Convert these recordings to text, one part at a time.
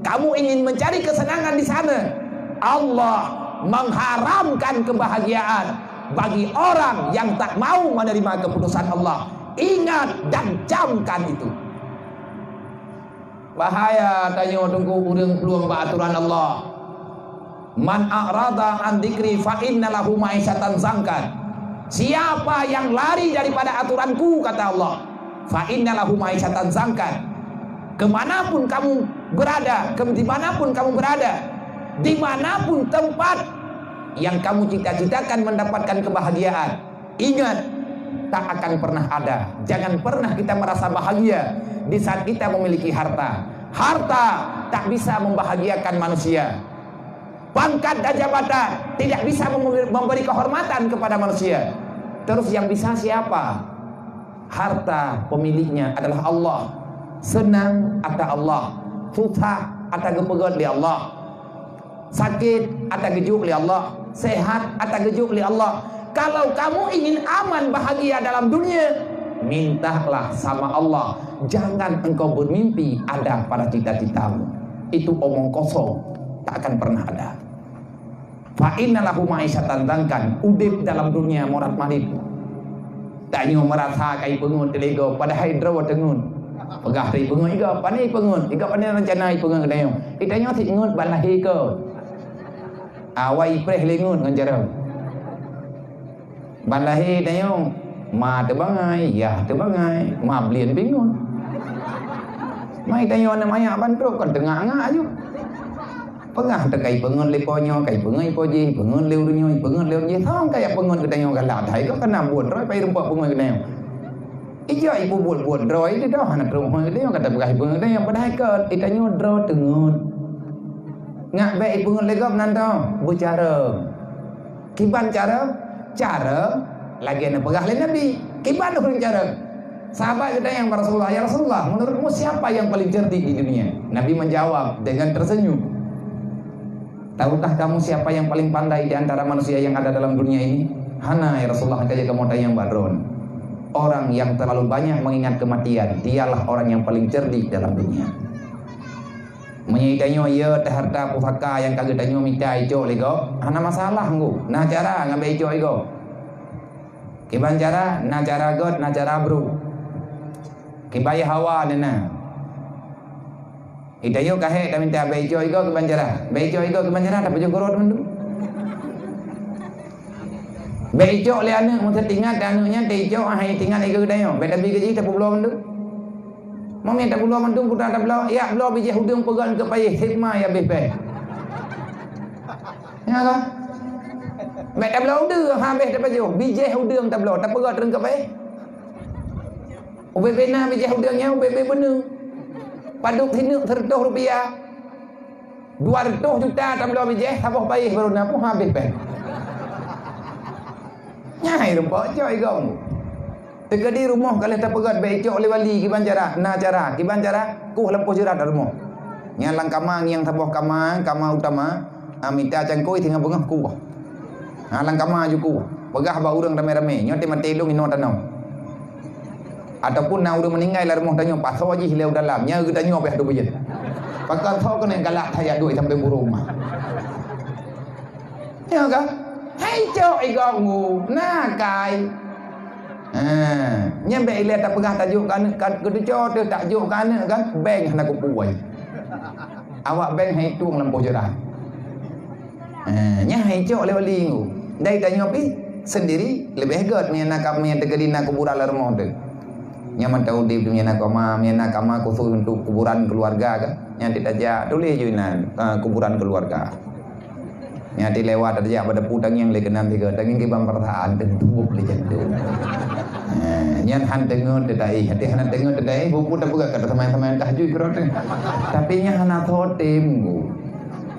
kamu ingin mencari kesenangan di sana, Allah mengharamkan kebahagiaan bagi orang yang tak mau menerima keputusan Allah. Ingat dan camkan itu. Bahaya tanya tunggu urang peluang aturan Allah. Man a'rada an dzikri fa inna lahu ma'isyatan zangkan. Siapa yang lari daripada aturanku, kata Allah, fa inna lahu ma'isyatan zangkan. Kemanapun kamu berada, dimanapun kamu berada, dimanapun tempat yang kamu cita-citakan mendapatkan kebahagiaan, ingat, tak akan pernah ada. Jangan pernah kita merasa bahagia di saat kita memiliki harta. Harta tak bisa membahagiakan manusia. Pangkat dan jabatan tidak bisa memberi kehormatan kepada manusia. Terus yang bisa siapa? Harta pemiliknya adalah Allah. Senang ada Allah, susah ada gepegat li Allah, sakit ada gejuk li Allah, sehat ada gejuk li Allah. Kalau kamu ingin aman bahagia dalam dunia, mintalah sama Allah. Jangan engkau bermimpi ada pada cita-citamu. Itu omong kosong, tak akan pernah ada. Fa inna lahu ma'isyatan dzankan. Udip dalam dunia morat marit. Tak nyo merasa kai pengun telego padahal draw tengun. Pegah ri pengun iga pandai pengun. Iga pandai rencana pengun kedayo. Itanyo thik ngun balahi ke. Awai preh lengun ngan jara. Balahi dayo ma terbangai, ya terbangai, ma blien bingun. Mai tayo na maya bantu kon tengah ngah aju. Pengah tekai pengun leponyo, kai pengai poji, pengun leu dunyo, pengun leu je thong kaya pengun kedayo galak thai ko kana buat roi pai rumpa pengun kedayo. Ijo ibu buat roi di dah anak rumah kedayo kata begai pengun kedayo padahal ke itanyo dro tengun. Ngak baik pengun legop nanto bicara. Kiban cara lagi nak pegah lain Nabi. Kiban nak cara. Sahabat kita yang Rasulullah, ya Rasulullah, menurutmu siapa yang paling cerdik di dunia? Nabi menjawab dengan tersenyum. Tahukah kamu siapa yang paling pandai di antara manusia yang ada dalam dunia ini? Hana ya Rasulullah, kaja kamu tanya yang badron. Orang yang terlalu banyak mengingat kematian, dialah orang yang paling cerdik dalam dunia. Menyitanyo ya harta pusaka yang kagak tanyo minta ijo lego. Hana masalah nggu. Nah cara ngambil ijo ego. Kiban cara, na cara god, na cara bro. Kibaya hawa nena. Itayo kahe kami minta bejo ego kiban cara. Bejo ego kiban cara tapi jo gorot mendu. Bejo le anu mun tinggal anunya tejo ahai tinggal ego dayo. Beda bi gaji tapi belum mendu. Mau minta belum mendu putar tak belum. Ya belum biji hudung pegang ke payah hikmah ya bepe. Ya kan? Mẹ đập lâu đưa ha mẹ đập bao nhiêu biji hudung đập lâu đập pegang terus ke payah. UBB na biji hudungnya UBB bener. Paduk hinuk 100 rupiah. 200 juta đập lâu biji sabah payah baru napu habis pe. Nyai rumput coy gong. Tega di rumah kalau tak pegat baik cok oleh wali kiban cara, na cara, kiban cara, ku lampu jerat dalam rumah. Nyalang kamang yang taboh kamang utama, amita cangkoi tinggal bengah ku. Halang kamang juku, pegah ba urang rame-rame, nyote matelung ino tanau. Ataupun na urang meninggal dalam rumah tanyo paso aji hilau dalam, nya kita nyo peh tu beje. Pakar thau kena galak thaya duit sampai buruma. Ya kan? Hai cok igongu, na kai. Nyampe ile tak pegah tajuk kan keduco tu tajuk kan bank hendak ku puai. Awak bank hai tuang lampu jerah. Nya hai cok le wali ngu. Dai tanya pi sendiri lebih god mian nak mian tegedi nak kuburan lermo tu. Nya man tahu di mian nak kama khusus untuk kuburan keluarga kan. Nya tidak aja tulis juinan kuburan keluarga. Nya dilewat aja pada putang yang lekenam tiga tanging kibang pertaan tentu boleh jadi. Nyan han tengun dedai, hati han tengun dedai, buku tak buka kata teman-teman tahajud berapa. Tapi nya hana thotim,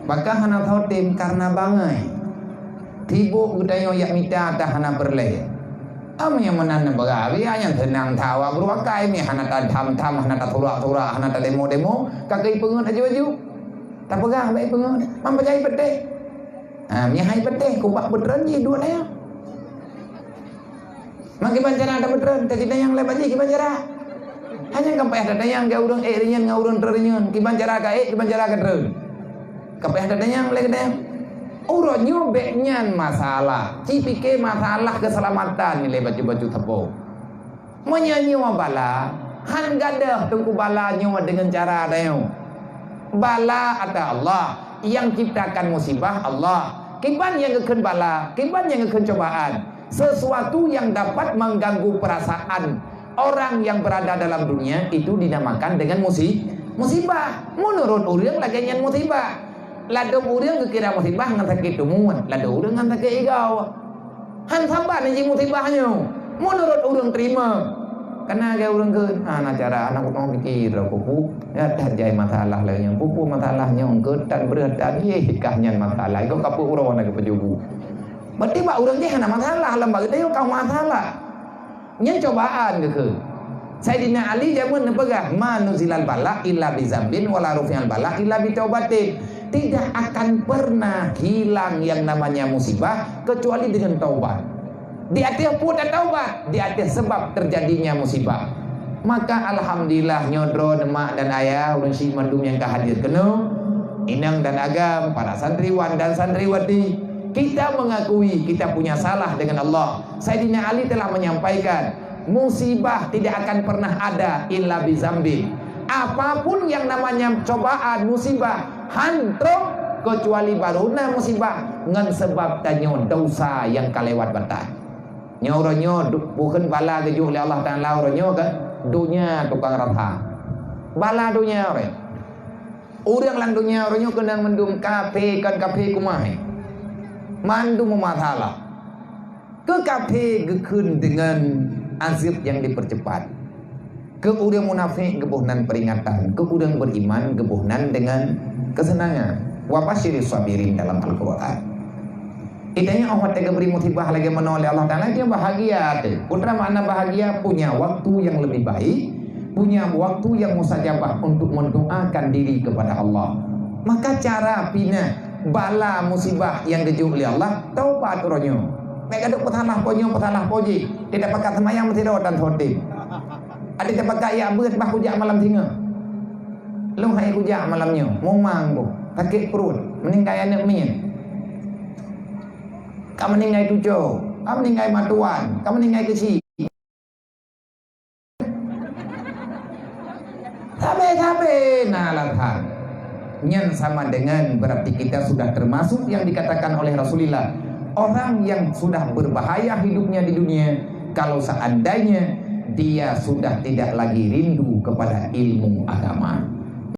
maka hana thotim karena bangai. Tibu gudayo yak mita tak hana berleh. Am yang menan bagawi yang tenang tawa berwakai mi hana tak tham hana tak tura hana tak demo kakai pengun aju tak pegang baik pengun, mampajai pete. Mi hai pete kubak beneran je dua dia. Maki banjara ada beneran, tak yang lepas je banjara. Hanya kapeh datang ke urang ringan ngurang teringan. Kiban cara ka kiban cara ka tren. Kapeh datang lagi deh. Urang nyobeknya masalah. Cipike masalah keselamatan nilai baju-baju tepo. Menyanyi bala. Han gadah tunggu bala nyawa dengan cara adanya. Bala ada Allah. Yang ciptakan musibah Allah. Kiban yang ngeken bala, kiban yang ngeken cobaan. Sesuatu yang dapat mengganggu perasaan orang yang berada dalam dunia itu dinamakan dengan musibah. Menurut urang lagi nyan musibah. Ladung urang kira musibah ngan sakit tumuan, ladung urang ngan sakit igau. Han sabar ni musibahnya. Menurut urang terima. Karena ga urang ke cara anak mau pikir pupu ya terjadi masalah lainnya pupu masalahnya ongkeut dan berat dan kahnya masalah kau kapu urang na ke pejubu. Berarti bak urang je hana masalah lembaga teh kau masalah. Nya cobaan ke. Sayyidina Ali zaman nepegah manuzilal bala illa bizambin wala rufi'al bala illa bitaubatin. Tidak akan pernah hilang yang namanya musibah kecuali dengan taubat. Di atas pun ada taubat, di atas sebab terjadinya musibah. Maka alhamdulillah nyodro mak dan ayah ulun si mandum yang kehadir kena inang dan agam para santriwan dan santriwati, kita mengakui kita punya salah dengan Allah. Sayyidina Ali telah menyampaikan musibah tidak akan pernah ada illa bizambi. Apapun yang namanya cobaan musibah hantro kecuali baruna musibah ngan sebab tanyo dosa yang kalewat batas. Nyoronyo bukan bala gejuh oleh Allah Ta'ala oronyo kan dunia tukang ratha bala dunia orang orang lang dunia oronyo kendang mendum kafe kan kafe kumai mandum masalah ke kafe gekun dengan azab yang dipercepat ke urang munafik gebuhnan peringatan ke urang beriman gebuhnan dengan kesenangan wa basyiris sabirin dalam Al-Qur'an. Idanya Allah tega beri musibah lagi menoleh Allah Ta'ala dia bahagia. Putra makna bahagia punya waktu yang lebih baik, punya waktu yang mustajabah untuk mendoakan diri kepada Allah. Maka cara pina bala musibah yang dijuh oleh Allah taubat uronyo. Mek aduk petalah ponyo petalah poji. Tidak pakai semayang mesti dan sotim. Ada tidak pakai ya beut bah hujak malam singa. Lu hai hujak malamnya, momang bu, sakit perut, meninggal anak min. Kamu ningai tujuh, kamu ningai matuan, kamu ningai kecil. Sampai nalatan. Nyan sama dengan berarti kita sudah termasuk yang dikatakan oleh Rasulullah. Orang yang sudah berbahaya hidupnya di dunia, kalau seandainya dia sudah tidak lagi rindu kepada ilmu agama.